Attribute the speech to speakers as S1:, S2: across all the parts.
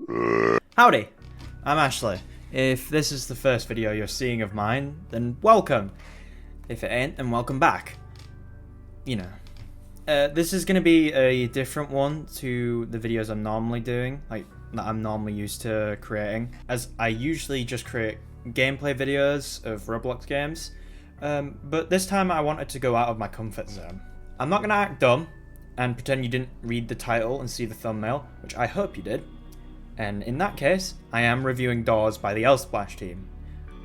S1: Howdy, I'm Ashley. If this is the first video you're seeing of mine, then welcome. If it ain't, then welcome back. You know. This is going to be a different one to the videos I'm normally doing, like that I'm normally used to creating, as I usually just create gameplay videos of Roblox games, but this time I wanted to go out of my comfort zone. I'm not going to act dumb and pretend you didn't read the title and see the thumbnail, which I hope you did. And in that case, I am reviewing Doors by the lsplash team.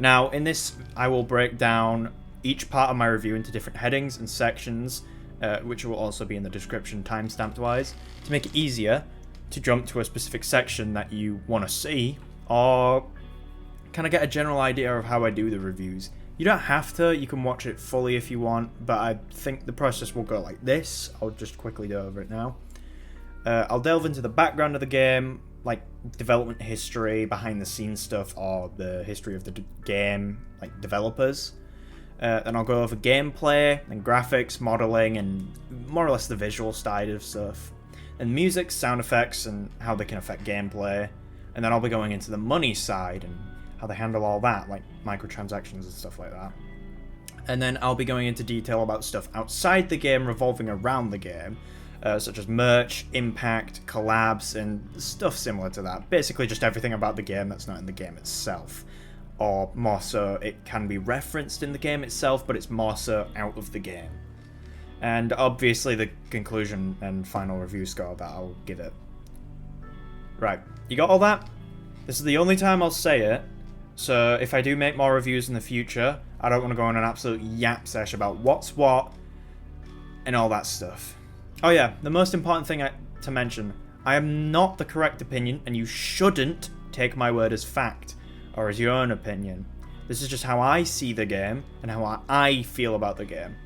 S1: Now, in this, I will break down each part of my review into different headings and sections, which will also be in the description timestamped wise, to make it easier to jump to a specific section that you want to see, or kind of get a general idea of how I do the reviews. You don't have to, you can watch it fully if you want, but I think the process will go like this. I'll just quickly go over it now. I'll delve into the background of the game, like development history, behind the scenes stuff, or the history of the game, like developers. Then I'll go over gameplay and graphics, modeling, and more or less the visual side of stuff. And music, sound effects, and how they can affect gameplay. And then I'll be going into the money side and how they handle all that, like microtransactions and stuff like that. And then I'll be going into detail about stuff outside the game revolving around the game, such as merch, impact, collabs, and stuff similar to that. Basically just everything about the game that's not in the game itself. Or more so, it can be referenced in the game itself, but it's more so out of the game. And obviously the conclusion and final review score that I'll give it. Right, you got all that? This is the only time I'll say it, so if I do make more reviews in the future, I don't want to go on an absolute yap sesh about what's what and all that stuff. Oh yeah, the most important thing to mention, I am not the correct opinion, and you shouldn't take my word as fact, or as your own opinion. This is just how I see the game, and how I feel about the game.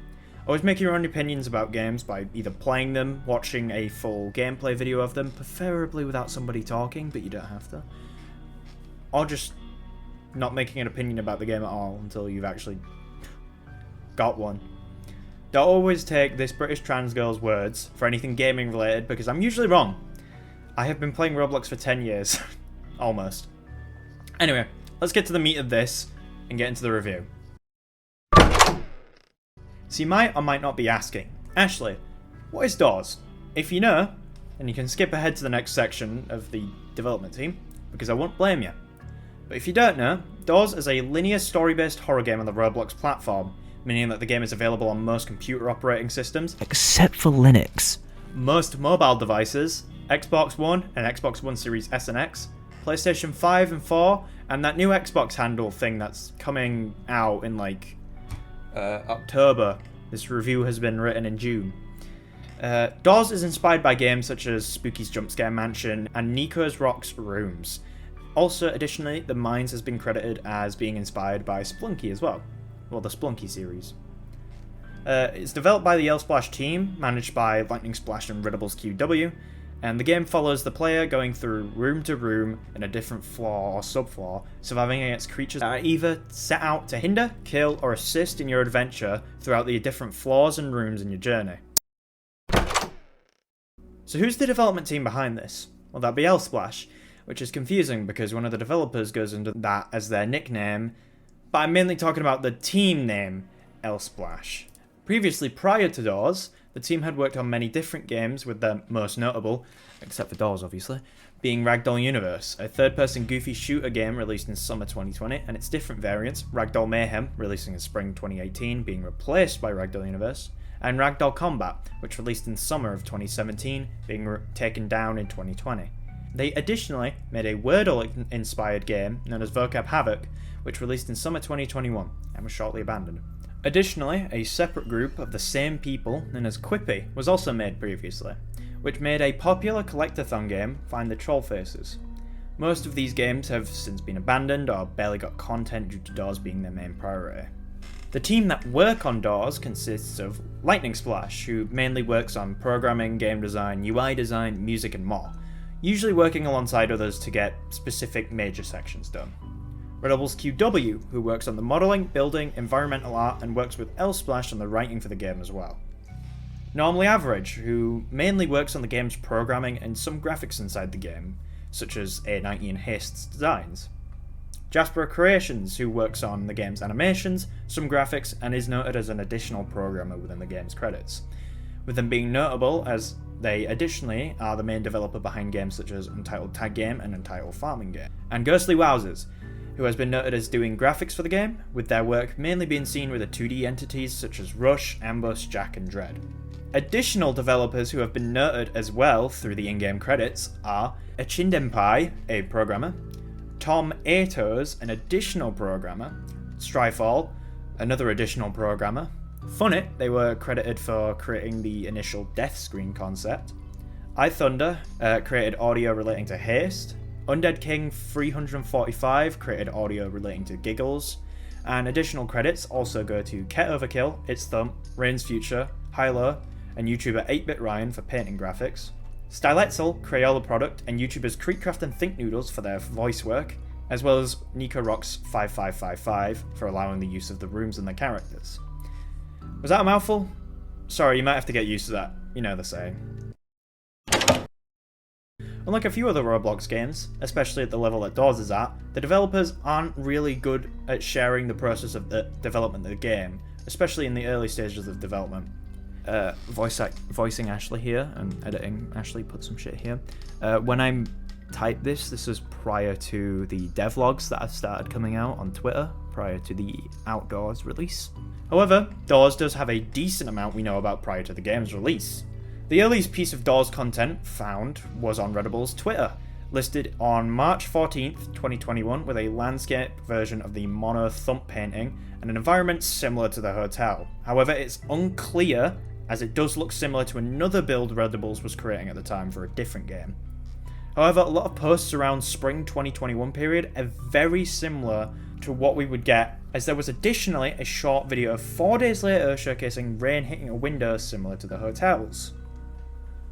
S1: Always make your own opinions about games by either playing them, watching a full gameplay video of them, preferably without somebody talking, but you don't have to. Or just not making an opinion about the game at all until you've actually got one. Don't always take this British trans girl's words for anything gaming related, because I'm usually wrong. I have been playing Roblox for 10 years. Almost. Anyway, let's get to the meat of this and get into the review. So you might or might not be asking, Ashley, what is Doors? If you know, then you can skip ahead to the next section of the development team, because I won't blame you. But if you don't know, Doors is a linear story-based horror game on the Roblox platform, meaning that the game is available on most computer operating systems, except for Linux, most mobile devices, Xbox One and Xbox One Series S and X, PlayStation 5 and 4, and that new Xbox handle thing that's coming out in like October. This review has been written in June. Doors is inspired by games such as Spooky's Jumpscare Mansion and Nico's Rocks Rooms. Also, additionally, the Mines has been credited as being inspired by Splunky as well. Well, the Splunky series. It's developed by the lsplash team, managed by Lightning Splash and Riddables QW, and the game follows the player going through room to room in a different floor or subfloor, surviving against creatures that are either set out to hinder, kill, or assist in your adventure throughout the different floors and rooms in your journey. So who's the development team behind this? Well, that'd be lsplash, which is confusing because one of the developers goes under that as their nickname, but I'm mainly talking about the team name, lsplash. Previously, prior to Doors, the team had worked on many different games, with their most notable, except for Doors obviously, being Ragdoll Universe, a third-person goofy shooter game released in summer 2020, and its different variants, Ragdoll Mayhem, releasing in spring 2018, being replaced by Ragdoll Universe, and Ragdoll Combat, which released in summer of 2017, being taken down in 2020. They additionally made a Wordle-inspired game known as Vocab Havoc, which released in summer 2021 and was shortly abandoned. Additionally, a separate group of the same people, known as Quippy, was also made previously, which made a popular collectathon game, Find the Troll Faces. Most of these games have since been abandoned or barely got content due to Doors being their main priority. The team that work on Doors consists of Lightning Splash, who mainly works on programming, game design, UI design, music and more, usually working alongside others to get specific major sections done. Riddables QW, who works on the modelling, building, environmental art, and works with lsplash on the writing for the game as well. Normally Average, who mainly works on the game's programming and some graphics inside the game, such as A90 and Haste's designs. Jasper Creations, who works on the game's animations, some graphics, and is noted as an additional programmer within the game's credits, with them being notable as they additionally are the main developer behind games such as Untitled Tag Game and Untitled Farming Game. And Ghostly Wowzers, who has been noted as doing graphics for the game, with their work mainly being seen with the 2D entities such as Rush, Ambush, Jack, and Dread. Additional developers who have been noted as well through the in-game credits are Achindempai, a programmer, Tom Atos, an additional programmer, Strifall, another additional programmer, Funit, they were credited for creating the initial death screen concept, iThunder created audio relating to Haste, Undead King 345 created audio relating to Giggles, and additional credits also go to Ket Overkill, It's Thump, Rain's Future, Hylo, and YouTuber 8-Bit Ryan for painting graphics, Styletzel, Crayola Product, and YouTubers Creekcraft and Think Noodles for their voice work, as well as Nico Rocks 5555 for allowing the use of the rooms and the characters. Was that a mouthful? Sorry, you might have to get used to that. You know the saying. Unlike a few other Roblox games, especially at the level that DOORS is at, the developers aren't really good at sharing the process of the development of the game, especially in the early stages of development. Voicing Ashley here and editing Ashley put some shit here. When I type this is prior to the devlogs that have started coming out on Twitter, prior to the outdoors release. However, DOORS does have a decent amount we know about prior to the game's release. The earliest piece of DOORS content found was on Reddable's Twitter, listed on March 14th, 2021 with a landscape version of the Mono Thump painting and an environment similar to the hotel. However, it's unclear as it does look similar to another build Redables was creating at the time for a different game. However, a lot of posts around spring 2021 period are very similar to what we would get, as there was additionally a short video of 4 days later showcasing rain hitting a window similar to the hotels.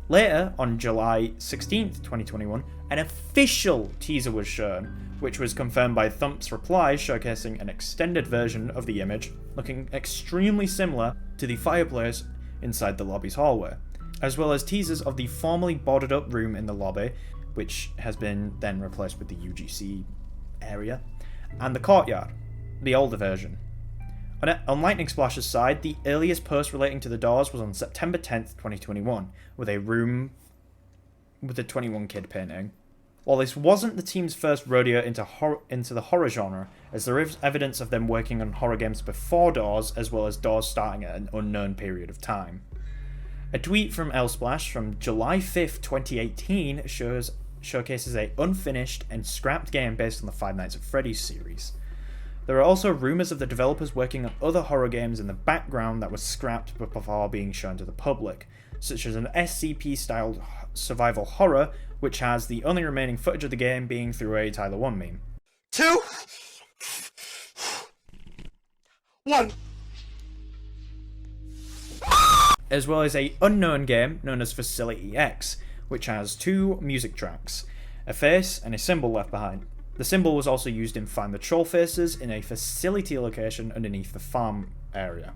S1: Later, on July 16th, 2021, an official teaser was shown, which was confirmed by Thump's replies showcasing an extended version of the image looking extremely similar to the fireplace inside the lobby's hallway, as well as teasers of the formerly boarded up room in the lobby, which has been then replaced with the UGC area, and the courtyard, the older version. On Lightning Splash's side, the earliest post relating to the DOORS was on September 10th, 2021, with a room with a 21 kid painting. While this wasn't the team's first rodeo into the horror genre, as there is evidence of them working on horror games before DOORS, as well as DOORS starting at an unknown period of time. A tweet from Elsplash from July 5th, 2018 showcases a unfinished and scrapped game based on the Five Nights at Freddy's series. There are also rumours of the developers working on other horror games in the background that were scrapped before being shown to the public, such as an SCP-styled survival horror, which has the only remaining footage of the game being through a Tyler 1 meme.
S2: 2, 1.
S1: As well as a unknown game known as Facility X, which has 2 music tracks, a face and a symbol left behind. The symbol was also used in Find the Troll Faces in a facility location underneath the farm area.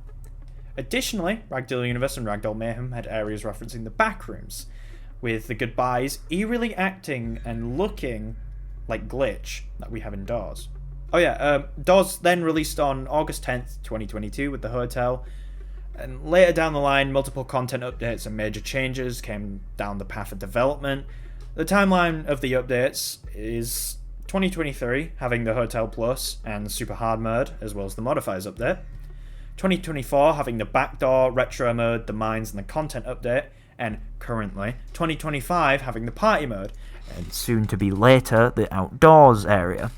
S1: Additionally, Ragdoll Universe and Ragdoll Mayhem had areas referencing the back rooms, with the goodbyes eerily acting and looking like Glitch that we have in DOORS. Oh yeah, DOORS then released on August 10th, 2022 with the hotel, and later down the line, multiple content updates and major changes came down the path of development. The timeline of the updates is 2023, having the Hotel Plus and Super Hard mode, as well as the Modifiers update. 2024, having the Backdoor, Retro mode, the Mines, and the Content update. And currently, 2025, having the Party mode. And soon to be later, the Outdoors area.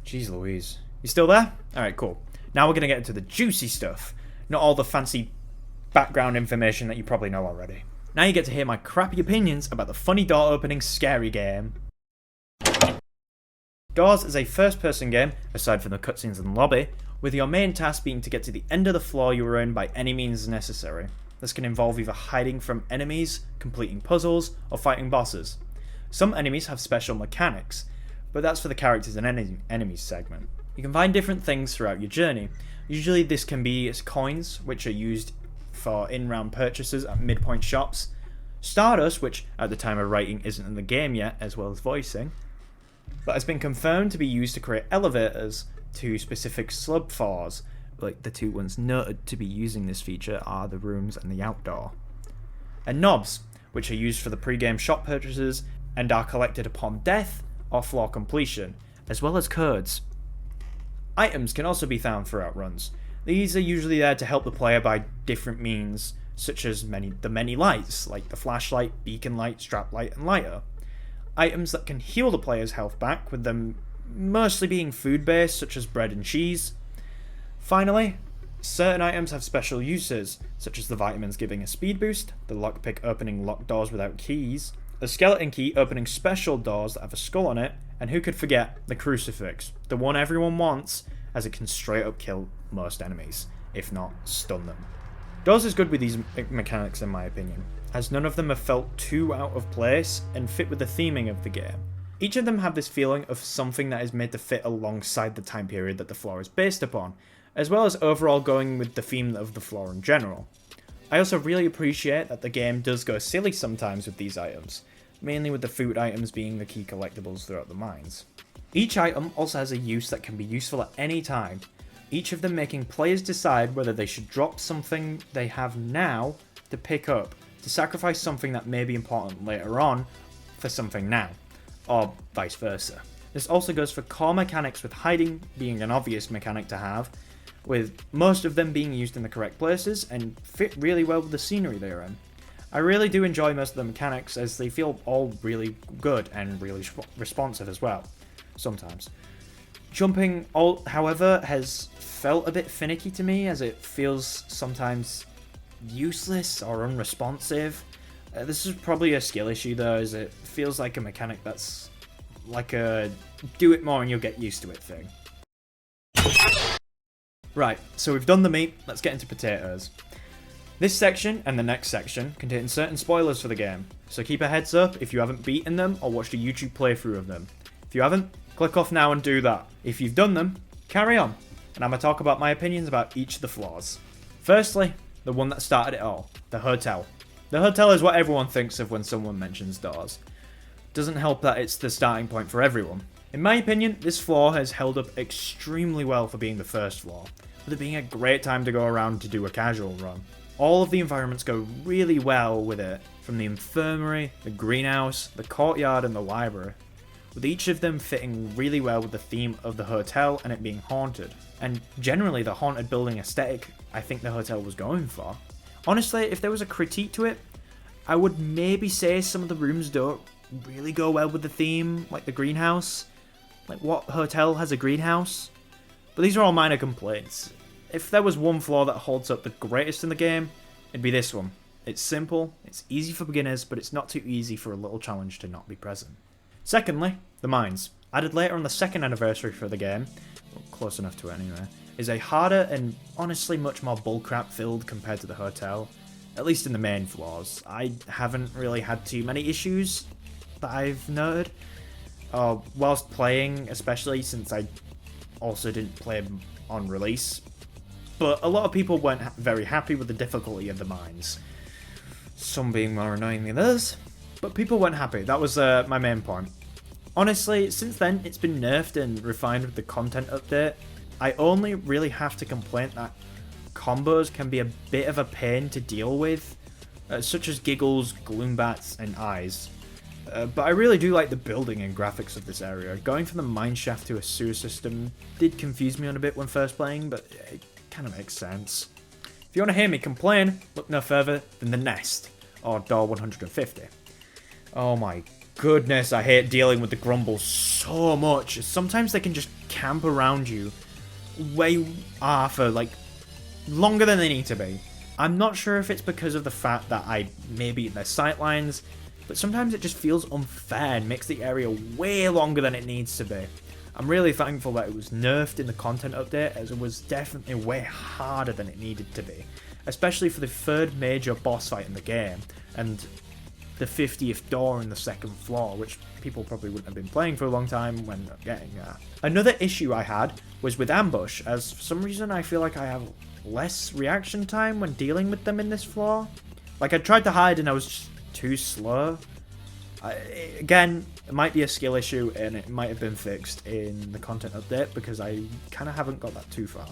S1: Jeez Louise. You still there? Alright, cool. Now we're going to get into the juicy stuff. Not all the fancy background information that you probably know already. Now you get to hear my crappy opinions about the funny door opening scary game. DOORS is a first-person game, aside from the cutscenes in the lobby, with your main task being to get to the end of the floor you are in by any means necessary. This can involve either hiding from enemies, completing puzzles, or fighting bosses. Some enemies have special mechanics, but that's for the characters and enemies segment. You can find different things throughout your journey. Usually this can be coins, which are used for in-round purchases at midpoint shops, Stardust, which at the time of writing isn't in the game yet, as well as voicing, but has been confirmed to be used to create elevators to specific slub floors. Like the two ones noted to be using this feature are the rooms and the outdoor. And knobs, which are used for the pre-game shop purchases and are collected upon death or floor completion, as well as codes. Items can also be found throughout runs. These are usually there to help the player by different means, such as the many lights, like the flashlight, beacon light, strap light, and lighter. Items that can heal the player's health back, with them mostly being food-based, such as bread and cheese. Finally, certain items have special uses, such as the vitamins giving a speed boost, the lockpick opening locked doors without keys, a skeleton key opening special doors that have a skull on it, and who could forget the crucifix, the one everyone wants, as it can straight up kill most enemies, if not stun them. Doors is good with these mechanics in my opinion, as none of them have felt too out of place and fit with the theming of the game. Each of them have this feeling of something that is made to fit alongside the time period that the floor is based upon, as well as overall going with the theme of the floor in general. I also really appreciate that the game does go silly sometimes with these items, mainly with the food items being the key collectibles throughout the mines. Each item also has a use that can be useful at any time, each of them making players decide whether they should drop something they have now to pick up, to sacrifice something that may be important later on for something now, or vice versa. This also goes for core mechanics, with hiding being an obvious mechanic to have, with most of them being used in the correct places and fit really well with the scenery they're in. I really do enjoy most of the mechanics, as they feel all really good and really responsive as well, sometimes. Jumping, however, has felt a bit finicky to me, as it feels sometimes useless or unresponsive. This is probably a skill issue though, as it feels like a mechanic that's like a do it more and you'll get used to it thing. Right, so we've done the meat, let's get into potatoes. This section and the next section contain certain spoilers for the game, so keep a heads up if you haven't beaten them or watched a YouTube playthrough of them. If you haven't, click off now and do that. If you've done them, carry on, and I'm going to talk about my opinions about each of the floors. Firstly, the one that started it all, the hotel. The hotel is what everyone thinks of when someone mentions doors. Doesn't help that it's the starting point for everyone. In my opinion, this floor has held up extremely well for being the first floor, with it being a great time to go around to do a casual run. All of the environments go really well with it, from the infirmary, the greenhouse, the courtyard and the library, with each of them fitting really well with the theme of the hotel and it being haunted, and generally the haunted building aesthetic I think the hotel was going for. Honestly, if there was a critique to it, I would maybe say some of the rooms don't really go well with the theme, like the greenhouse. Like, what hotel has a greenhouse? But these are all minor complaints. If there was one floor that holds up the greatest in the game, it'd be this one. It's simple, it's easy for beginners, but it's not too easy for a little challenge to not be present. Secondly, the mines. Added later on the second anniversary for the game, well, close enough to it anyway, is a harder and honestly much more bullcrap filled compared to the hotel, at least in the main floors. I haven't really had too many issues that I've noted, whilst playing, especially since I also didn't play on release. But a lot of people weren't very happy with the difficulty of the mines, some being more annoying than others, but people weren't happy. That was my main point. Honestly, since then it's been nerfed and refined with the content update. I only really have to complain that combos can be a bit of a pain to deal with, such as giggles, gloombats and eyes. But I really do like the building and graphics of this area. Going from the mineshaft to a sewer system did confuse me on a bit when first playing, but it kind of makes sense. If you want to hear me complain, look no further than the nest, or door 150. Oh my goodness, I hate dealing with the grumbles so much. Sometimes they can just camp around you for like longer than they need to be. I'm not sure if it's because of the fact that I maybe eat their sightlines, but sometimes it just feels unfair and makes the area way longer than it needs to be. I'm really thankful that it was nerfed in the content update, as it was definitely way harder than it needed to be, especially for the third major boss fight in the game, and the 50th door in the second floor, which people probably wouldn't have been playing for a long time when getting that. Another issue I had was with ambush, as for some reason I feel like I have less reaction time when dealing with them in this floor. Like, I tried to hide and I was just too slow. Again, it might be a skill issue and it might have been fixed in the content update because I kind of haven't got that too far.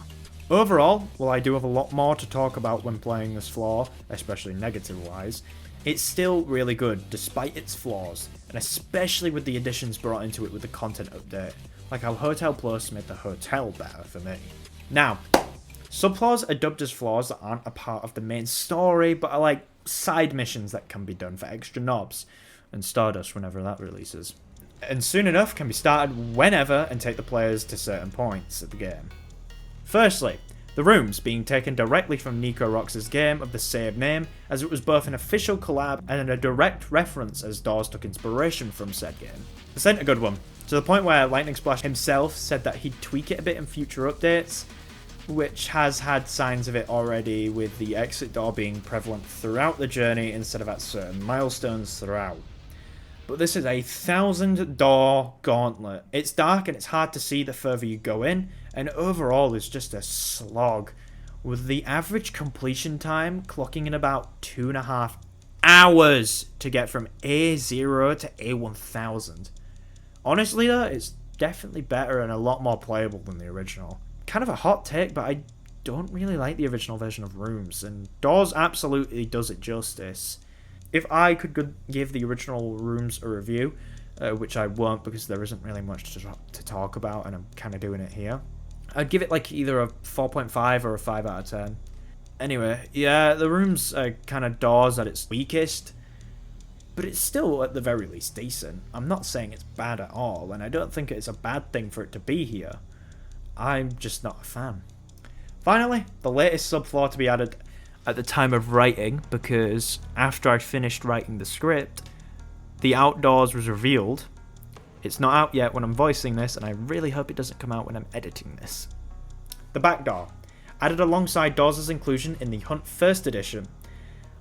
S1: Overall, while I do have a lot more to talk about when playing this floor, especially negative-wise, it's still really good despite its flaws, and especially with the additions brought into it with the content update, like how Hotel Plus made the hotel better for me. Now, subflaws are dubbed as flaws that aren't a part of the main story, but are like side missions that can be done for extra knobs, and Stardust whenever that releases. And soon enough can be started whenever and take the players to certain points of the game. Firstly, the rooms being taken directly from Nico Rox's game of the same name, as it was both an official collab and a direct reference as DOORS took inspiration from said game. This ain't a good one, to the point where Lightning Splash himself said that he'd tweak it a bit in future updates, which has had signs of it already with the exit door being prevalent throughout the journey instead of at certain milestones throughout. But this is a 1,000-door gauntlet. It's dark and it's hard to see the further you go in, and overall is just a slog, with the average completion time clocking in about 2.5 hours to get from A0 to A1000. Honestly though, it's definitely better and a lot more playable than the original. Kind of a hot take, but I don't really like the original version of Rooms, and DOORS absolutely does it justice. If I could give the original Rooms a review, which I won't because there isn't really much to talk about and I'm kind of doing it here, I'd give it like either a 4.5 or a 5 out of 10. Anyway, yeah, the Rooms are kind of DOORS at its weakest, but it's still at the very least decent. I'm not saying it's bad at all, and I don't think it's a bad thing for it to be here. I'm just not a fan. Finally, the latest subfloor to be added at the time of writing, because after I finished writing the script, the outdoors was revealed. It's not out yet when I'm voicing this, and I really hope it doesn't come out when I'm editing this. The back door, added alongside DOORS' inclusion in the Hunt First Edition.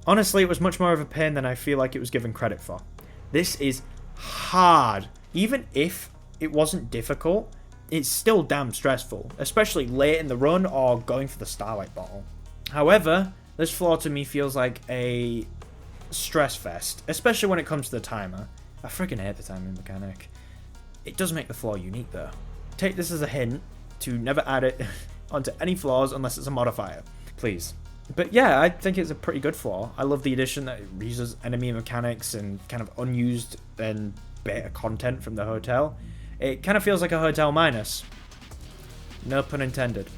S1: Honestly, it was much more of a pain than I feel like it was given credit for. This is hard. Even if it wasn't difficult, it's still damn stressful, especially late in the run or going for the Starlight Bottle. However, this floor to me feels like a stress fest, especially when it comes to the timer. I freaking hate the timing mechanic. It does make the floor unique though. Take this as a hint to never add it onto any floors unless it's a modifier, please. But yeah, I think it's a pretty good floor. I love the addition that it uses enemy mechanics and kind of unused and beta content from the hotel. It kind of feels like a hotel minus. No pun intended.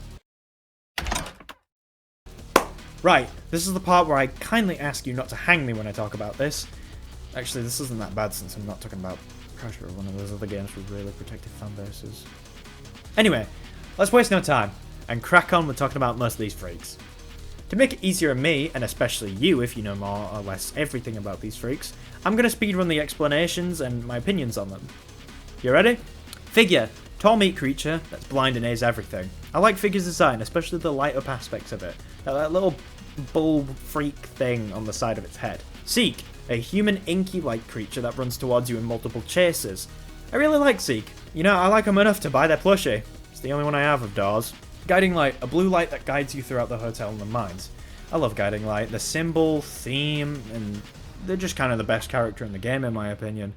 S1: Right, this is the part where I kindly ask you not to hang me when I talk about this. Actually, this isn't that bad since I'm not talking about Pressure, one of those other games with really protective fan bases. Anyway, let's waste no time and crack on with talking about most of these freaks. To make it easier on me, and especially you if you know more or less everything about these freaks, I'm going to speedrun the explanations and my opinions on them. You ready? Figure. Tall meat creature that's blind and knows everything. I like Figure's design, especially the light up aspects of it. That little bulb freak thing on the side of its head. Seek. A human inky-like creature that runs towards you in multiple chases. I really like Seek. You know, I like them enough to buy their plushie. It's the only one I have of DOORS. Guiding Light, a blue light that guides you throughout the hotel and the mines. I love Guiding Light. The symbol, theme, and they're just kind of the best character in the game in my opinion.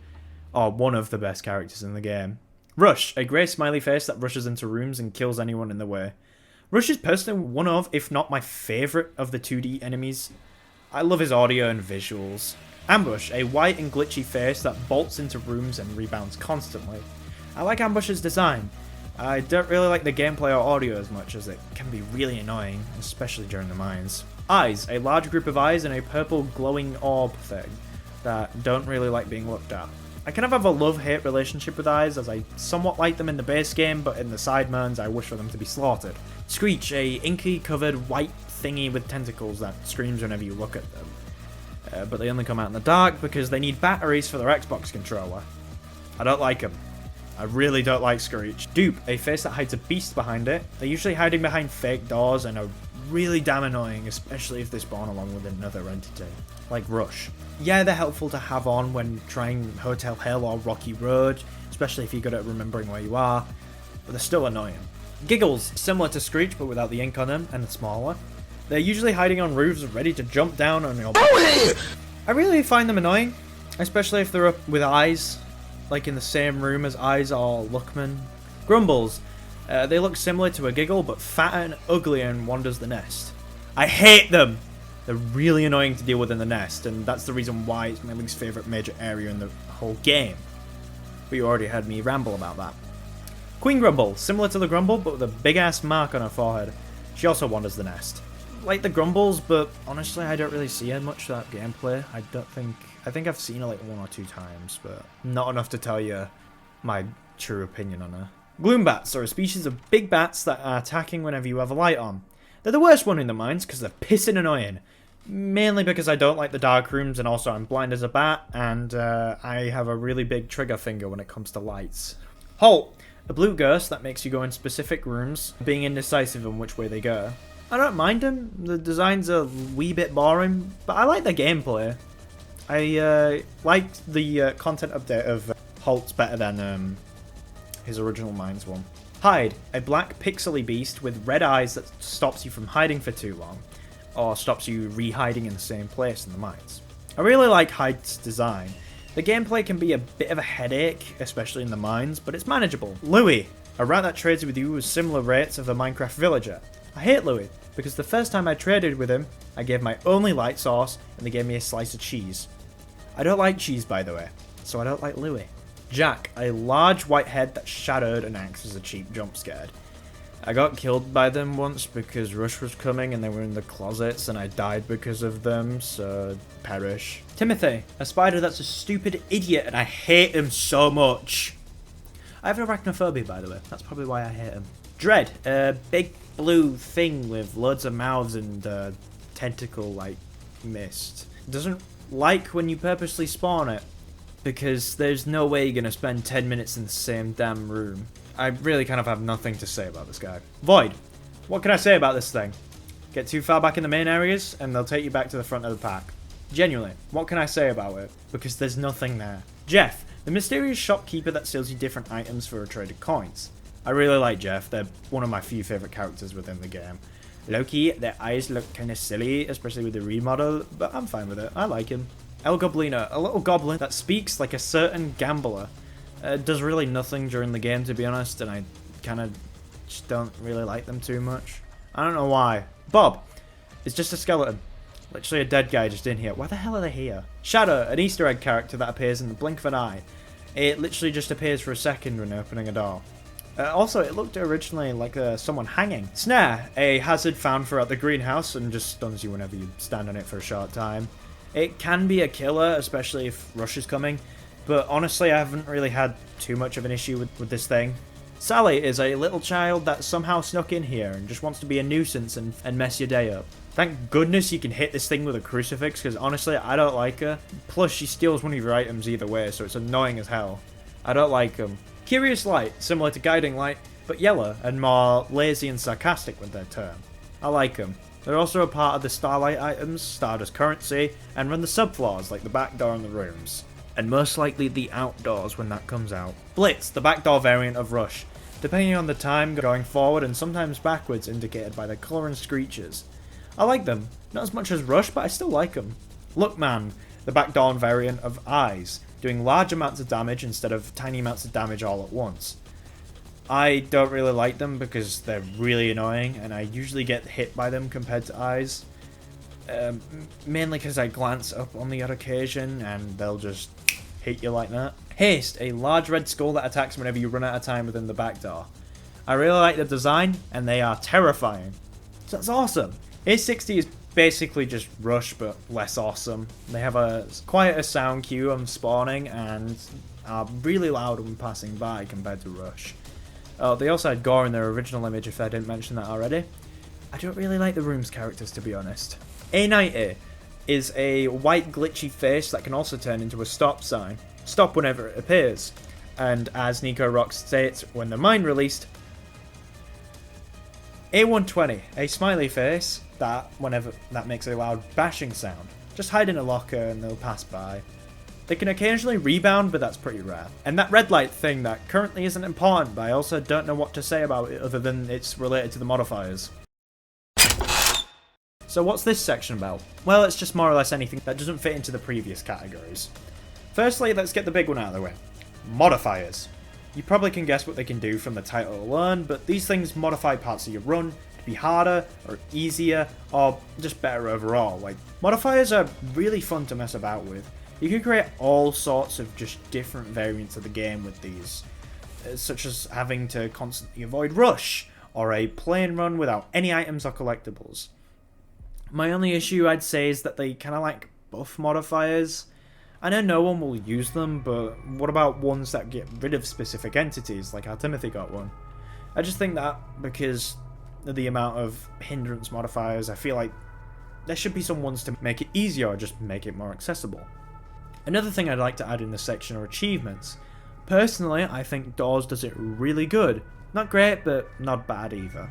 S1: Or one of the best characters in the game. Rush, a grey smiley face that rushes into rooms and kills anyone in the way. Rush is personally one of, if not my favourite of the 2D enemies. I love his audio and visuals. Ambush, a white and glitchy face that bolts into rooms and rebounds constantly. I like Ambush's design. I don't really like the gameplay or audio as much as it can be really annoying, especially during the mines. Eyes, a large group of eyes and a purple glowing orb thing that don't really like being looked at. I kind of have a love-hate relationship with eyes, as I somewhat like them in the base game, but in the side modes I wish for them to be slaughtered. Screech, a inky-covered white thingy with tentacles that screams whenever you look at them. But they only come out in the dark because they need batteries for their Xbox controller. I don't like them. I really don't like Screech. Dupe, a face that hides a beast behind it. They're usually hiding behind fake doors and are really damn annoying, especially if they spawn along with another entity, like Rush. Yeah, they're helpful to have on when trying Hotel Hell or Rocky Road, especially if you're good at remembering where you are, but they're still annoying. Giggles, similar to Screech but without the ink on them and smaller. They're usually hiding on roofs ready to jump down on your I really find them annoying, especially if they're up with eyes, like in the same room as eyes or Lookman. Grumbles. They look similar to a giggle, but fatter and uglier and wanders the nest. I hate them! They're really annoying to deal with in the nest, and that's the reason why it's my least favourite major area in the whole game. But you already heard me ramble about that. Queen Grumble, similar to the Grumble, but with a big ass mark on her forehead. She also wanders the nest. Like the Grumbles, but honestly I don't really see her much that gameplay. I think I've seen her like 1 or 2 times, but not enough to tell you my true opinion on her. Gloombats are a species of big bats that are attacking whenever you have a light on. They're the worst one in the mines because they're pissing annoying. Mainly because I don't like the dark rooms, and also I'm blind as a bat, and I have a really big trigger finger when it comes to lights. Halt! A blue ghost that makes you go in specific rooms, being indecisive on which way they go. I don't mind them, the designs are a wee bit boring, but I like the gameplay. I liked the content update of Halt's better than his original Mines one. Hide, a black pixely beast with red eyes that stops you from hiding for too long, or stops you re-hiding in the same place in the mines. I really like Hide's design. The gameplay can be a bit of a headache, especially in the mines, but it's manageable. Louie, a rat that trades with you with similar rates of a Minecraft villager. I hate Louie, because the first time I traded with him, I gave my only light source, and they gave me a slice of cheese. I don't like cheese, by the way, so I don't like Louie. Jack, a large white head that's shadowed and acts as a cheap jump scare. I got killed by them once because Rush was coming and they were in the closets and I died because of them, so perish. Timothy, a spider that's a stupid idiot and I hate him so much. I have arachnophobia, by the way, that's probably why I hate him. Dread, a big blue thing with loads of mouths and tentacle-like mist. Doesn't like when you purposely spawn it, because there's no way you're going to spend 10 minutes in the same damn room. I really kind of have nothing to say about this guy. Void. What can I say about this thing? Get too far back in the main areas, and they'll take you back to the front of the pack. Genuinely, what can I say about it? Because there's nothing there. Jeff. The mysterious shopkeeper that sells you different items for traded coins. I really like Jeff. They're one of my few favourite characters within the game. Low-key, their eyes look kind of silly, especially with the remodel, but I'm fine with it. I like him. El Goblino, a little goblin that speaks like a certain gambler. Does really nothing during the game, to be honest, and I kind of just don't really like them too much. I don't know why. Bob is just a skeleton. Literally a dead guy just in here. Why the hell are they here? Shadow, an Easter egg character that appears in the blink of an eye. It literally just appears for a second when opening a door. Also, it looked originally like someone hanging. Snare, a hazard found throughout the greenhouse and just stuns you whenever you stand on it for a short time. It can be a killer, especially if Rush is coming, but honestly I haven't really had too much of an issue with this thing. Sally is a little child that somehow snuck in here and just wants to be a nuisance and mess your day up. Thank goodness you can hit this thing with a crucifix, because honestly I don't like her. Plus she steals one of your items either way, so it's annoying as hell. I don't like them. Curious Light, similar to Guiding Light, but yellow and more lazy and sarcastic with their turn. I like them. They're also a part of the Starlight items, starred as currency, and run the subfloors like the back door in the rooms. And most likely the outdoors when that comes out. Blitz, the backdoor variant of Rush, depending on the time going forward and sometimes backwards indicated by their colour and screeches. I like them, not as much as Rush, but I still like them. Lookman, the backdoor variant of Eyes, doing large amounts of damage instead of tiny amounts of damage all at once. I don't really like them because they're really annoying and I usually get hit by them compared to Eyes. Mainly because I glance up on the odd occasion and they'll just hit you like that. Haste, a large red skull that attacks whenever you run out of time within the back door. I really like the design and they are terrifying. So that's awesome. Haste 60 is basically just Rush but less awesome. They have quite a sound cue on spawning and are really loud when passing by compared to Rush. They also had Gore in their original image if I didn't mention that already. I don't really like the room's characters, to be honest. A90 is a white glitchy face that can also turn into a stop sign. Stop whenever it appears. And as Nico Rocks states when the mine released, A120, a smiley face that whenever that makes a loud bashing sound. Just hide in a locker and they'll pass by. They can occasionally rebound, but that's pretty rare. And that red light thing that currently isn't important, but I also don't know what to say about it other than it's related to the modifiers. So what's this section about? Well, it's just more or less anything that doesn't fit into the previous categories. Firstly, let's get the big one out of the way. Modifiers. You probably can guess what they can do from the title alone, but these things modify parts of your run to be harder, or easier, or just better overall. Like, modifiers are really fun to mess about with. You can create all sorts of just different variants of the game with these, such as having to constantly avoid rush, or a plain run without any items or collectibles. My only issue, I'd say, is that they kind of like buff modifiers. I know no one will use them, but what about ones that get rid of specific entities, like how Timothy got one? I just think that because of the amount of hindrance modifiers, I feel like there should be some ones to make it easier or just make it more accessible. Another thing I'd like to add in this section are achievements. Personally, I think DOORS does it really good. Not great, but not bad either.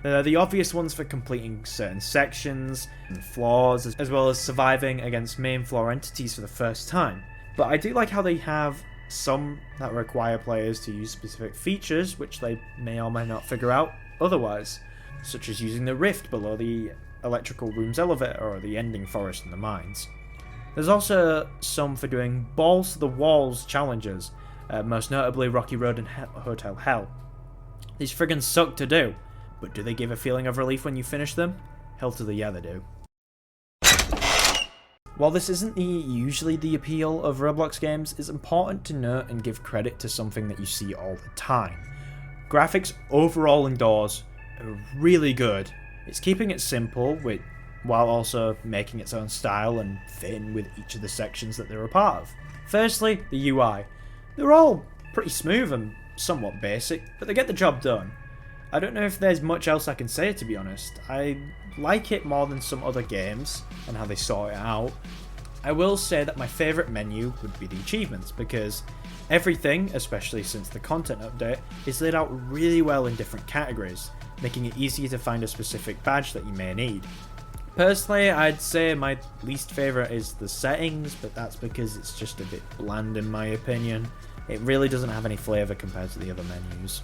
S1: The obvious ones for completing certain sections and floors, as well as surviving against main floor entities for the first time. But I do like how they have some that require players to use specific features, which they may or may not figure out otherwise, such as using the rift below the electrical room's elevator or the ending forest in the mines. There's also some for doing balls to the walls challenges, most notably Rocky Road and Hotel Hell. These friggin' suck to do, but do they give a feeling of relief when you finish them? Hell to the yeah they do. While this isn't usually the appeal of Roblox games, it's important to note and give credit to something that you see all the time. Graphics overall in DOORS are really good. It's keeping it simple while also making its own style and fit in with each of the sections that they're a part of. Firstly, the UI. They're all pretty smooth and somewhat basic, but they get the job done. I don't know if there's much else I can say, to be honest. I like it more than some other games and how they sort it out. I will say that my favourite menu would be the achievements, because everything, especially since the content update, is laid out really well in different categories, making it easier to find a specific badge that you may need. Personally, I'd say my least favourite is the settings, but that's because it's just a bit bland in my opinion. It really doesn't have any flavour compared to the other menus.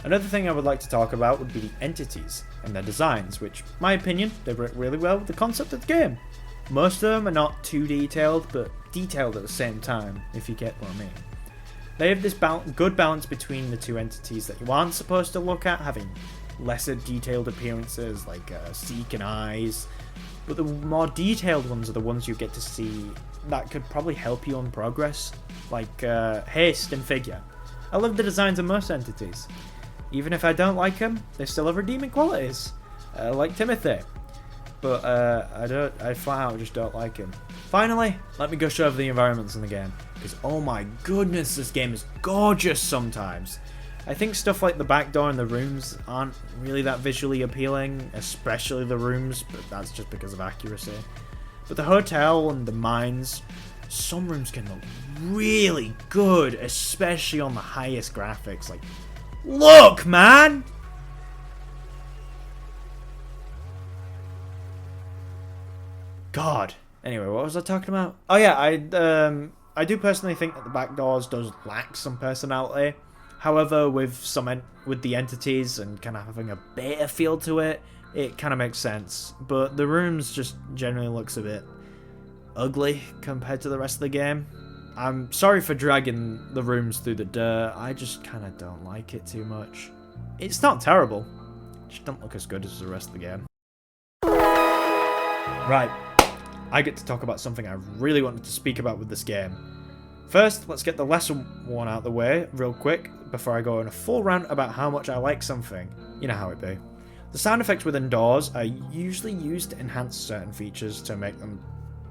S1: Another thing I would like to talk about would be the entities and their designs, which, in my opinion, they work really well with the concept of the game. Most of them are not too detailed, but detailed at the same time, if you get what I mean. They have this good balance between the two entities that you aren't supposed to look at, having lesser detailed appearances like Seek and Eyes, but the more detailed ones are the ones you get to see that could probably help you on progress, like Haste and Figure. I love the designs of most entities. Even if I don't like them, they still have redeeming qualities, like Timothy. But I flat out just don't like him. Finally, let me go show over the environments in the game, because oh my goodness, this game is gorgeous sometimes. I think stuff like the back door and the rooms aren't really that visually appealing, especially the rooms, but that's just because of accuracy. But the hotel and the mines, some rooms can look really good, especially on the highest graphics. Like, look, man! God. Anyway, what was I talking about? Oh yeah, I do personally think that the back doors does lack some personality. However, with the entities and kind of having a beta feel to it, it kind of makes sense. But the rooms just generally looks a bit ugly compared to the rest of the game. I'm sorry for dragging the rooms through the dirt, I just kind of don't like it too much. It's not terrible, it just don't look as good as the rest of the game. Right, I get to talk about something I really wanted to speak about with this game. First, let's get the lesser one out of the way real quick before I go on a full rant about how much I like something. You know how it be. The sound effects within DOORS are usually used to enhance certain features to make them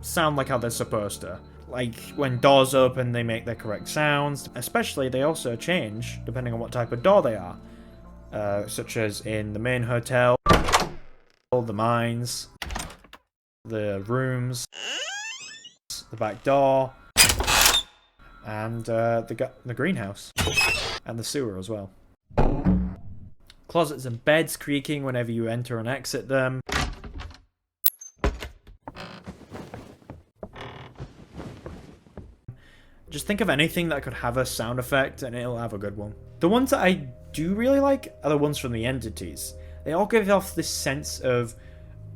S1: sound like how they're supposed to. Like, when doors open, they make their correct sounds. Especially, they also change, depending on what type of door they are. Such as in the main hotel, the mines, the rooms, the back door, and the greenhouse, and the sewer as well. Closets and beds creaking whenever you enter and exit them. Just think of anything that could have a sound effect and it'll have a good one. The ones that I do really like are the ones from the entities. They all give off this sense of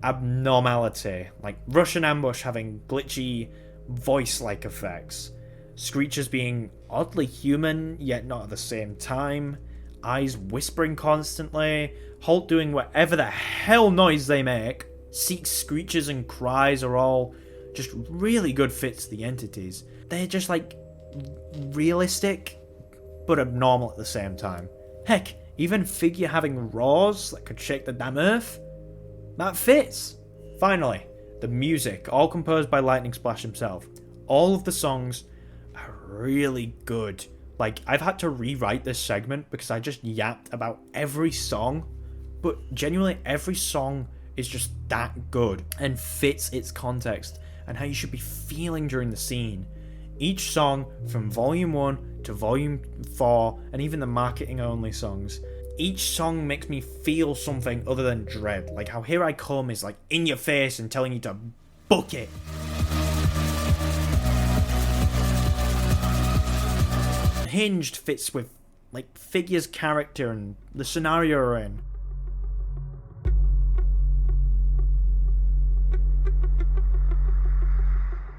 S1: abnormality, like Russian Ambush having glitchy voice-like effects, Screechers being oddly human yet not at the same time, Eyes whispering constantly, Holt doing whatever the hell noise they make, Seek's screeches and cries are all just really good fits to the entities. They're just like realistic but abnormal at the same time. Heck, even Figure having roars that could shake the damn earth, that fits. Finally, the music, all composed by Lightning Splash himself. All of the songs are really good. Like, I've had to rewrite this segment because I just yapped about every song, but genuinely every song is just that good and fits its context and how you should be feeling during the scene. Each song, from Volume 1 to Volume 4, and even the marketing-only songs, each song makes me feel something other than dread. Like how Here I Come is like in your face and telling you to book it. Hinged fits with like Figure's character and the scenario we're in.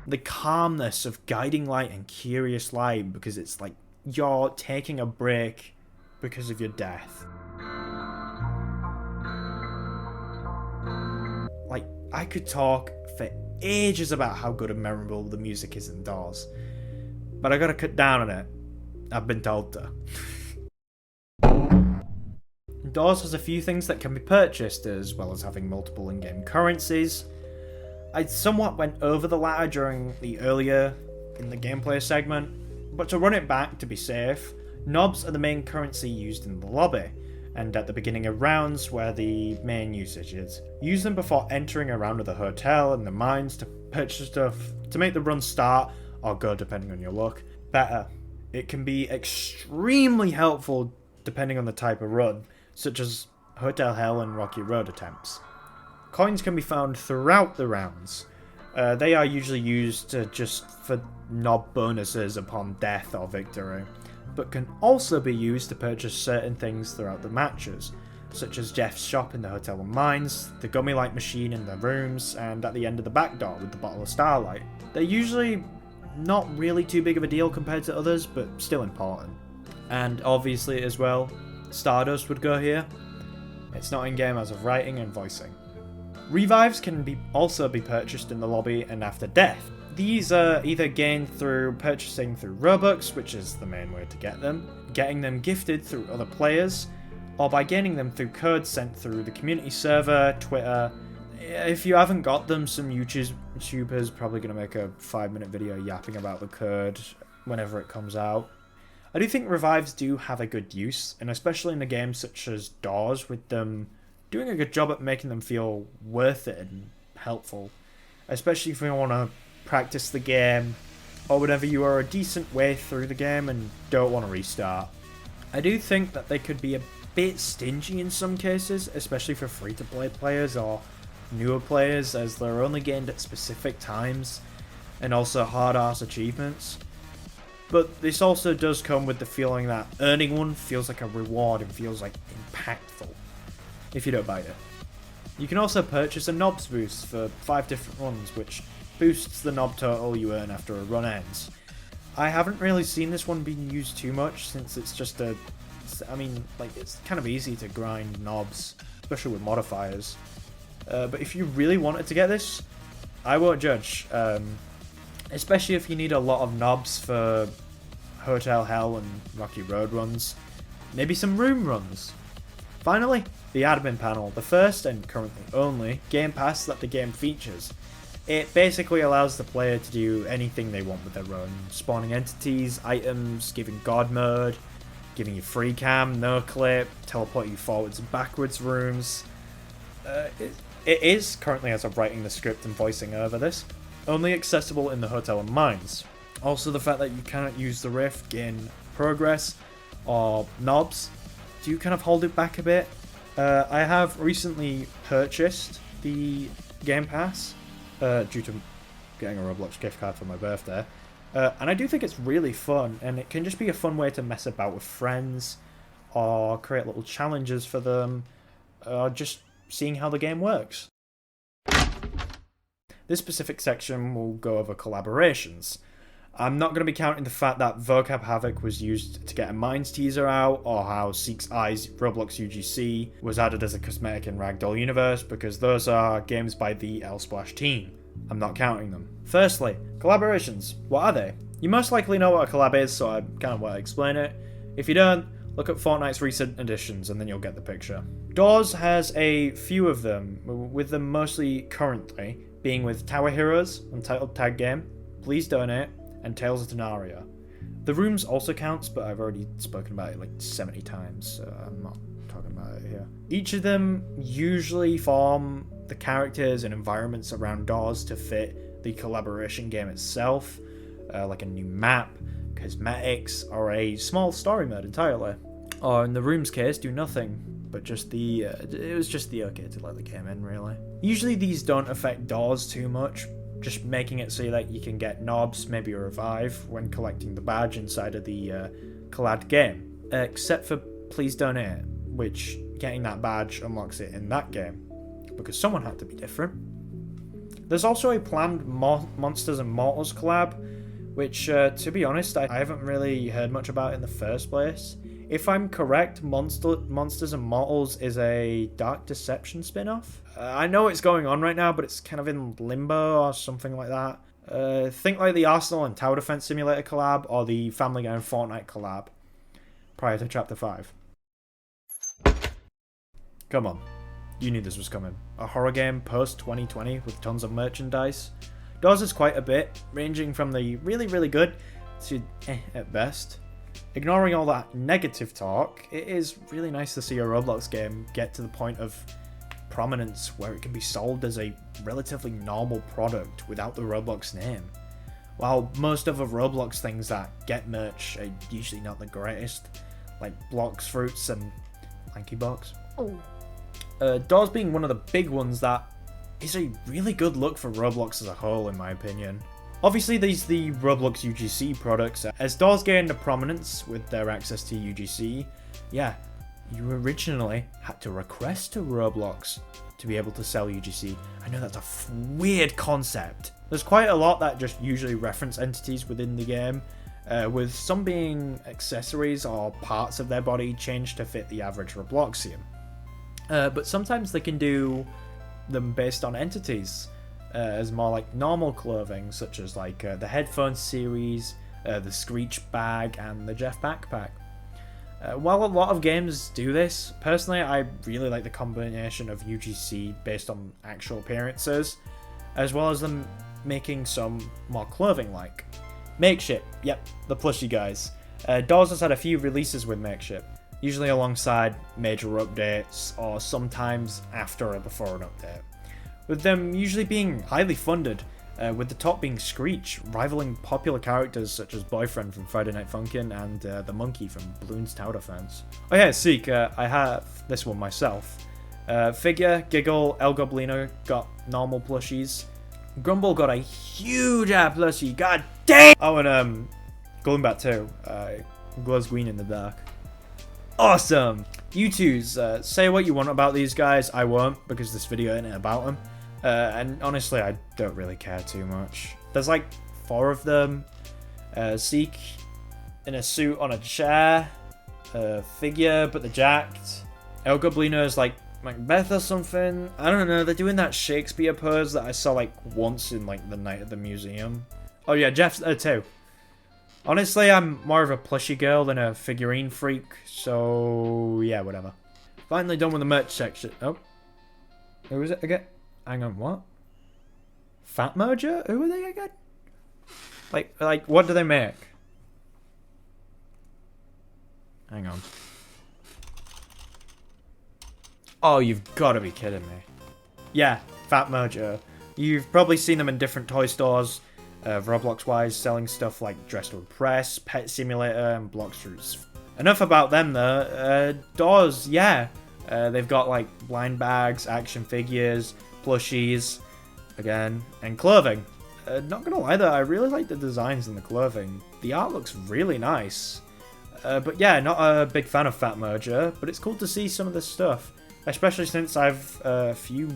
S1: The calmness of Guiding Light and Curious Light, because it's like you're taking a break because of your death. Like, I could talk for ages about how good and memorable the music is in Doors, but I gotta cut down on it. I've been told to. Doors has a few things that can be purchased, as well as having multiple in-game currencies. I somewhat went over the latter during the earlier in the gameplay segment, but to run it back to be safe, knobs are the main currency used in the lobby, and at the beginning of rounds where the main usage is. Use them before entering a round of the hotel and the mines to purchase stuff to make the run start, or go depending on your luck, better. It can be extremely helpful depending on the type of run, such as Hotel Hell and Rocky Road attempts. Coins can be found throughout the rounds. They are usually used just for knob bonuses upon death or victory, but can also be used to purchase certain things throughout the matches, such as Jeff's shop in the Hotel and Mines, the gummy light machine in the rooms, and at the end of the back door with the bottle of Starlight. They're usually not really too big of a deal compared to others, but still important. And obviously as well, Stardust would go here. It's not in-game as of writing and voicing. Revives can also be purchased in the lobby and after death. These are either gained through purchasing through Robux, which is the main way to get them, getting them gifted through other players, or by gaining them through codes sent through the community server, Twitter. If you haven't got them, some YouTubers probably going to make a 5-minute video yapping about the code whenever it comes out. I do think revives do have a good use, and especially in a game such as Doors, with them doing a good job at making them feel worth it and helpful, especially if you want to practice the game, or whenever you are a decent way through the game and don't want to restart. I do think that they could be a bit stingy in some cases, especially for free-to-play players or newer players, as they're only gained at specific times, and also hard-ass achievements. But this also does come with the feeling that earning one feels like a reward and feels like impactful, if you don't buy it. You can also purchase a knobs boost for 5 different runs, which boosts the knob total you earn after a run ends. I haven't really seen this one being used too much, since it's just it's kind of easy to grind knobs, especially with modifiers. But if you really wanted to get this, I won't judge. Especially if you need a lot of knobs for Hotel Hell and Rocky Road runs. Maybe some room runs. Finally, the admin panel, the first and currently only game pass that the game features. It basically allows the player to do anything they want with their run, spawning entities, items, giving god mode, giving you free cam, no clip, teleport you forwards and backwards rooms. It is, currently as of writing the script and voicing over this, only accessible in the Hotel and Mines. Also the fact that you cannot use the rift, gain progress, or knobs, do kind of hold it back a bit. I have recently purchased the Game Pass, due to getting a Roblox gift card for my birthday, and I do think it's really fun, and it can just be a fun way to mess about with friends, or create little challenges for them, or just seeing how the game works. This specific section will go over collaborations. I'm not going to be counting the fact that Vocab Havoc was used to get a Minds teaser out, or how Seek's Eyes Roblox UGC was added as a cosmetic in Ragdoll Universe, because those are games by the L-Splash team. I'm not counting them. Firstly, collaborations. What are they? You most likely know what a collab is, so I kind of want to explain it. If you don't, look at Fortnite's recent additions and then you'll get the picture. DOORS has a few of them, with them mostly currently being with Tower Heroes, Untitled Tag Game, Please Donate, and Tales of Terraria. The Rooms also counts, but I've already spoken about it like 70 times, so I'm not talking about it here. Each of them usually form the characters and environments around DOORS to fit the collaboration game itself, like a new map, cosmetics, or a small story mode entirely. Or in the Room's case, do nothing, but just it was just the okay to let the game in, really. Usually these don't affect DOORS too much, just making it so that you can get knobs, maybe a revive, when collecting the badge inside of the collab game. Except for Please Donate, which getting that badge unlocks it in that game, because someone had to be different. There's also a planned Monsters and Mortals collab, which, to be honest, I haven't really heard much about in the first place. If I'm correct, Monsters and Mortals is a Dark Deception spin-off. I know it's going on right now, but it's kind of in limbo or something like that. Think like the Arsenal and Tower Defense Simulator collab, or the Family Guy and Fortnite collab, prior to Chapter 5. Come on. You knew this was coming. A horror game post-2020 with tons of merchandise. DOORS is quite a bit, ranging from the really, really good to at best. Ignoring all that negative talk, it is really nice to see a Roblox game get to the point of prominence where it can be sold as a relatively normal product without the Roblox name. While most of the Roblox things that get merch are usually not the greatest, like Blocks, Fruits, and Lanky Box. DOORS being one of the big ones that is a really good look for Roblox as a whole, in my opinion. Obviously, these the Roblox UGC products. As DOORS gained the prominence with their access to UGC, yeah, you originally had to request to Roblox to be able to sell UGC. I know that's a weird concept. There's quite a lot that just usually reference entities within the game, with some being accessories or parts of their body changed to fit the average Robloxian. But sometimes they can do them based on entities, as more like normal clothing, such as like the headphone series, the Screech bag, and the Jeff backpack. While a lot of games do this, personally I really like the combination of UGC based on actual appearances, as well as them making some more clothing like. Makeship, yep, the plushie guys. DOORS has had a few releases with Makeship, usually alongside major updates or sometimes after or before an update, with them usually being highly funded, with the top being Screech, rivaling popular characters such as Boyfriend from Friday Night Funkin' and the Monkey from Bloons Tower Defense. Oh yeah, Seek, I have this one myself. Figure, Giggle, El Goblino got normal plushies. Grumble got a huge ass plushie, god damn! Oh, and going back too, glows green in the dark. Awesome! You twos, say what you want about these guys, I won't, because this video ain't about them. And honestly, I don't really care too much. There's like 4 of them. Seek in a suit on a chair. Figure, but they're jacked. El Goblino is like Macbeth or something. I don't know, they're doing that Shakespeare pose that I saw like once in like the night at the museum. Oh yeah, Jeff's there too. Honestly, I'm more of a plushie girl than a figurine freak, so yeah, whatever. Finally done with the merch section. Oh. Who is it again? Hang on, what? Fat Mojo? Who are they again? Like, what do they make? Hang on. Oh, you've got to be kidding me. Yeah, Fat Mojo. You've probably seen them in different toy stores, Roblox-wise, selling stuff like Dressed Press, Pet Simulator, and Blocksters. Enough about them, though. DOORS, yeah. They've got, like, blind bags, action figures, plushies, again, and clothing. Not gonna lie, though, I really like the designs in the clothing. The art looks really nice. But yeah, not a big fan of Fat Mojo, but it's cool to see some of this stuff. Especially since I've a few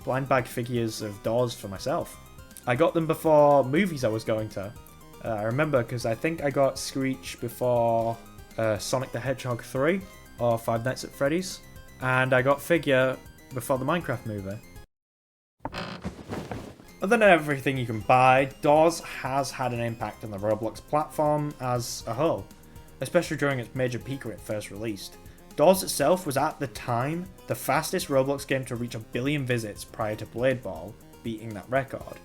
S1: blind bag figures of DOORS for myself. I got them before movies I was going to. I remember because I think I got Screech before Sonic the Hedgehog 3 or Five Nights at Freddy's. And I got Figure before the Minecraft movie. Other than everything you can buy, DOORS has had an impact on the Roblox platform as a whole, especially during its major peak when it first released. DOORS itself was at the time the fastest Roblox game to reach 1 billion visits prior to Blade Ball beating that record.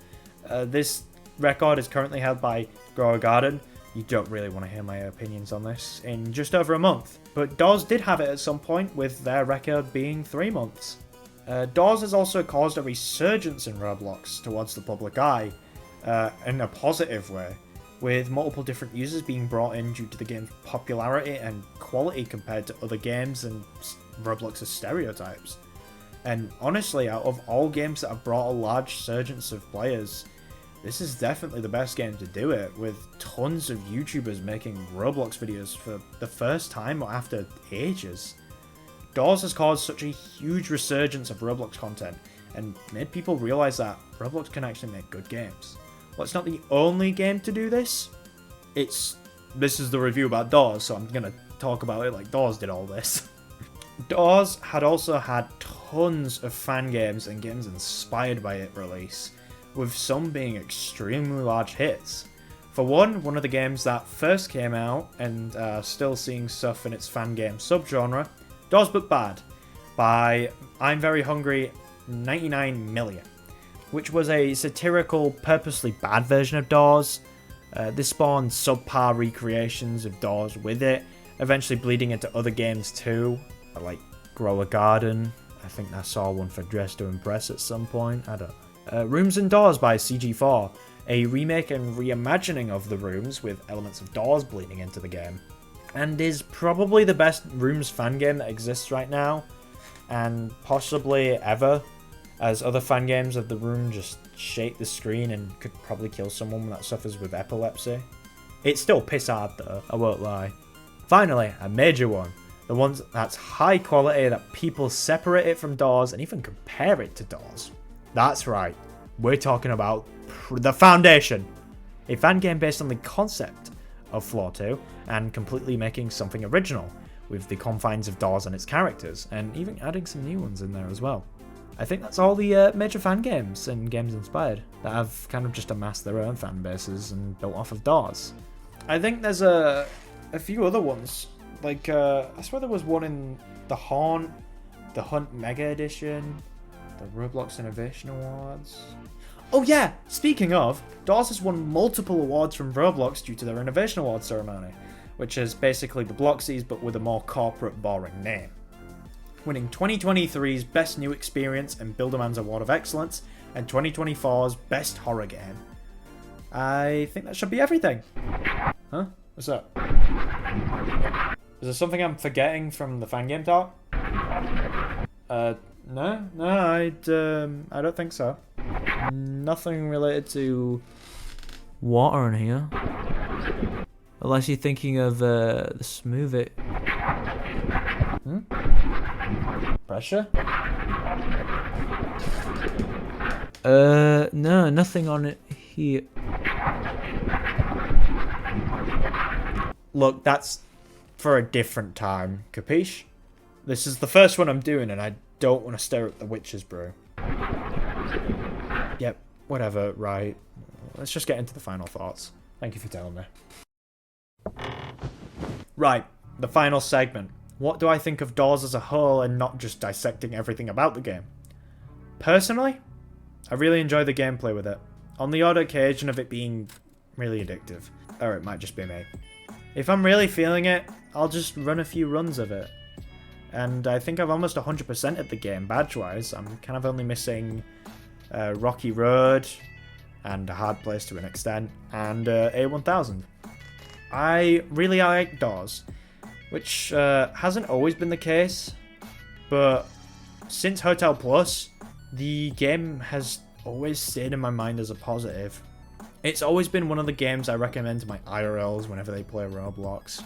S1: This record is currently held by Grow a Garden. You don't really want to hear my opinions on this, in just over a month. But DOORS did have it at some point, with their record being 3 months. DOORS has also caused a resurgence in Roblox towards the public eye, in a positive way, with multiple different users being brought in due to the game's popularity and quality compared to other games and Roblox's stereotypes. And honestly, out of all games that have brought a large surgence of players, this is definitely the best game to do it, with tons of YouTubers making Roblox videos for the first time or after ages. DOORS has caused such a huge resurgence of Roblox content and made people realise that Roblox can actually make good games. Well, it's not the only game to do this. This is the review about DOORS, so I'm gonna talk about it like DOORS did all this. DOORS had also had tons of fan games and games inspired by it release, with some being extremely large hits. For one of the games that first came out and still seeing stuff in its fan game subgenre, DOORS But Bad, by I'm Very Hungry 99 Million, which was a satirical, purposely bad version of DOORS. This spawned subpar recreations of DOORS with it, eventually bleeding into other games too, like Grow a Garden. I think I saw one for Dress to Impress at some point, I don't know. Rooms and Doors by CG4, a remake and reimagining of the Rooms with elements of DOORS bleeding into the game, and is probably the best Rooms fan game that exists right now, and possibly ever, as other fan games of the Room just shake the screen and could probably kill someone that suffers with epilepsy. It's still piss hard though, I won't lie. Finally, a major one. The one that's high quality, that people separate it from DOORS and even compare it to DOORS. That's right, we're talking about The Foundation, a fan game based on the concept of Floor 2 and completely making something original with the confines of DOORS and its characters, and even adding some new ones in there as well. I think that's all the major fan games and games inspired that have kind of just amassed their own fan bases and built off of DOORS. I think there's a few other ones. Like, I swear there was one in The Hunt Mega Edition, the Roblox Innovation Awards. Oh yeah, speaking of, DOORS has won multiple awards from Roblox due to their Innovation Awards ceremony, which is basically the Bloxies but with a more corporate, boring name. Winning 2023's Best New Experience and Builderman's Award of Excellence, and 2024's Best Horror Game. I think that should be everything. Huh? What's up? Is there something I'm forgetting from the fan game talk? No, I don't think so. Nothing related to water in here. Unless you're thinking of the smoothie. Pressure? No, nothing on it here. Look, that's for a different time, capiche? This is the first one I'm doing and I don't want to stir up the witch's brew. Yep, whatever, right. Let's just get into the final thoughts. Thank you for telling me. Right, the final segment. What do I think of DOORS as a whole and not just dissecting everything about the game? Personally, I really enjoy the gameplay with it, on the odd occasion of it being really addictive. Or it might just be me. If I'm really feeling it, I'll just run a few runs of it. And I think I've almost 100% at the game badge-wise. I'm kind of only missing Rocky Road and a hard place to an extent, and A1000. I really like DOORS, which hasn't always been the case, but since Hotel Plus, the game has always stayed in my mind as a positive. It's always been one of the games I recommend to my IRLs whenever they play Roblox.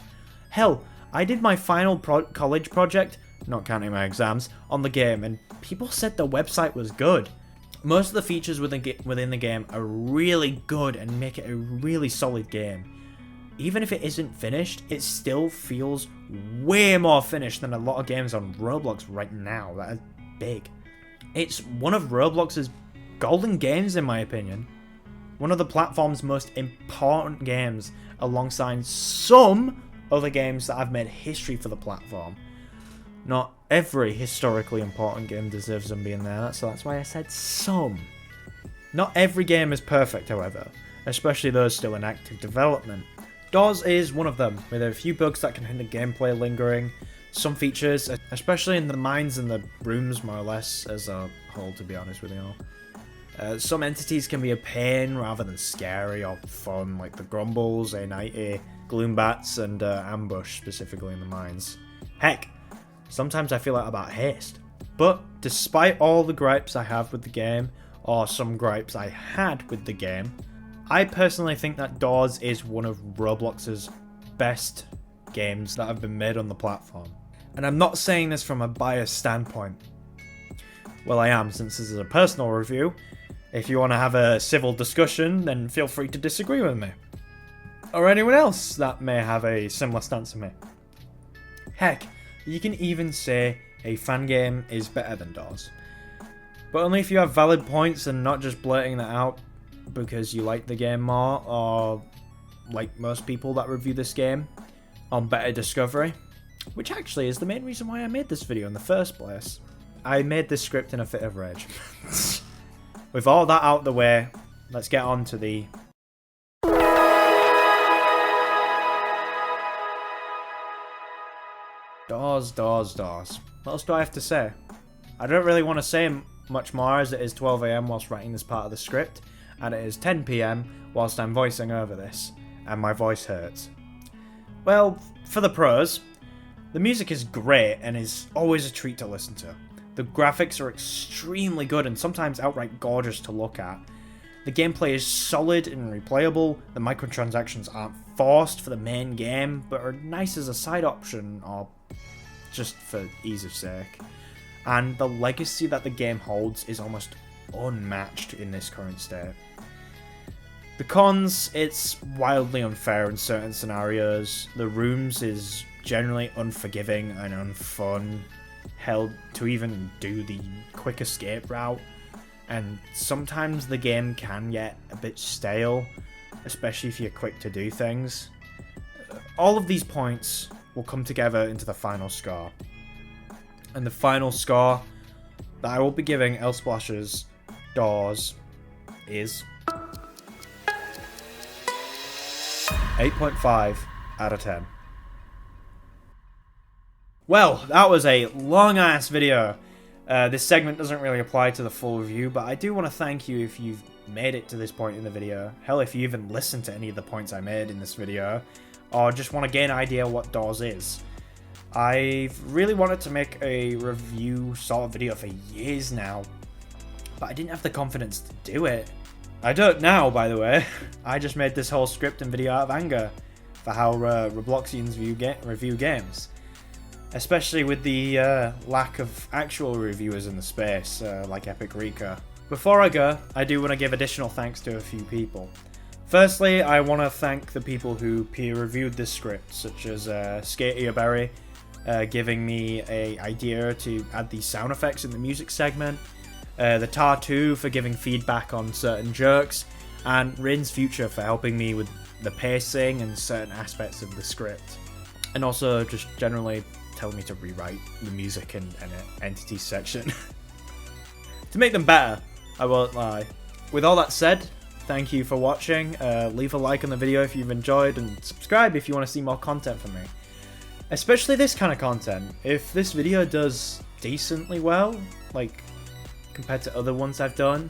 S1: Hell, I did my final college project, not counting my exams, on the game, and people said the website was good. Most of the features within the game are really good and make it a really solid game. Even if it isn't finished, it still feels way more finished than a lot of games on Roblox right now that are big. It's one of Roblox's golden games in my opinion. One of the platform's most important games alongside some other games that have made history for the platform. Not every historically important game deserves them being there, so that's why I said some. Not every game is perfect, however, especially those still in active development. DOORS is one of them, with a few bugs that can hinder gameplay lingering, some features, especially in the mines and the rooms more or less as a whole, to be honest with you all. Some entities can be a pain rather than scary or fun, like the Grumbles, A90, Gloombats, and Ambush, specifically in the mines. Heck, sometimes I feel like about Haste. But despite all the gripes I have with the game, or some gripes I had with the game, I personally think that DOORS is one of Roblox's best games that have been made on the platform. And I'm not saying this from a biased standpoint. Well, I am, since this is a personal review. If you want to have a civil discussion, then feel free to disagree with me. Or anyone else that may have a similar stance to me. Heck, you can even say a fan game is better than DOORS. But only if you have valid points and not just blurting that out because you like the game more, or like most people that review this game on Better Discovery. Which actually is the main reason why I made this video in the first place. I made this script in a fit of rage. With all that out the way, let's get on to the... DOORS. What else do I have to say? I don't really want to say much more, as it is 12 AM whilst writing this part of the script, and it is 10 PM whilst I'm voicing over this, and my voice hurts. Well, for the pros, the music is great and is always a treat to listen to. The graphics are extremely good and sometimes outright gorgeous to look at. The gameplay is solid and replayable, the microtransactions aren't forced for the main game, but are nice as a side option, or just for ease of sake. And the legacy that the game holds is almost unmatched in this current state. The cons, it's wildly unfair in certain scenarios. The rooms is generally unforgiving and unfun. Hell, to even do the quick escape route. And sometimes the game can get a bit stale, especially if you're quick to do things. All of these points will come together into the final score. And the final score that I will be giving Elsplash's DOORS is 8.5 out of 10. Well, that was a long-ass video. This segment doesn't really apply to the full review, but I do want to thank you if you've made it to this point in the video. Hell, if you even listened to any of the points I made in this video, or just want to gain an idea what DOORS is. I've really wanted to make a review sort of video for years now, but I didn't have the confidence to do it. I don't now, by the way. I just made this whole script and video out of anger for how Robloxians review games. Especially with the lack of actual reviewers in the space, like Epic Rika. Before I go, I do want to give additional thanks to a few people. Firstly, I want to thank the people who peer-reviewed this script, such as Skaterberry, giving me an idea to add these sound effects in the music segment, the Tar2 for giving feedback on certain jokes, and Rin's Future for helping me with the pacing and certain aspects of the script. And also just generally telling me to rewrite the music and entities section. To make them better, I won't lie. With all that said, thank you for watching. Leave a like on the video if you've enjoyed, and subscribe if you want to see more content from me. Especially this kind of content. If this video does decently well, like compared to other ones I've done,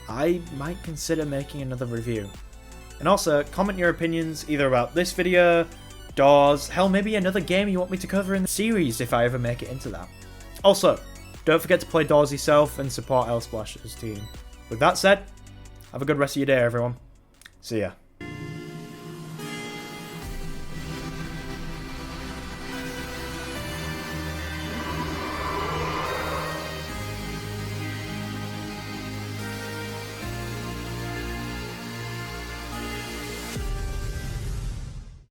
S1: I might consider making another review. And also, comment your opinions either about this video, DOORS, hell, maybe another game you want me to cover in the series if I ever make it into that. Also, don't forget to play DOORS yourself and support Elsplash's team. With that said, have a good rest of your day, everyone. See ya.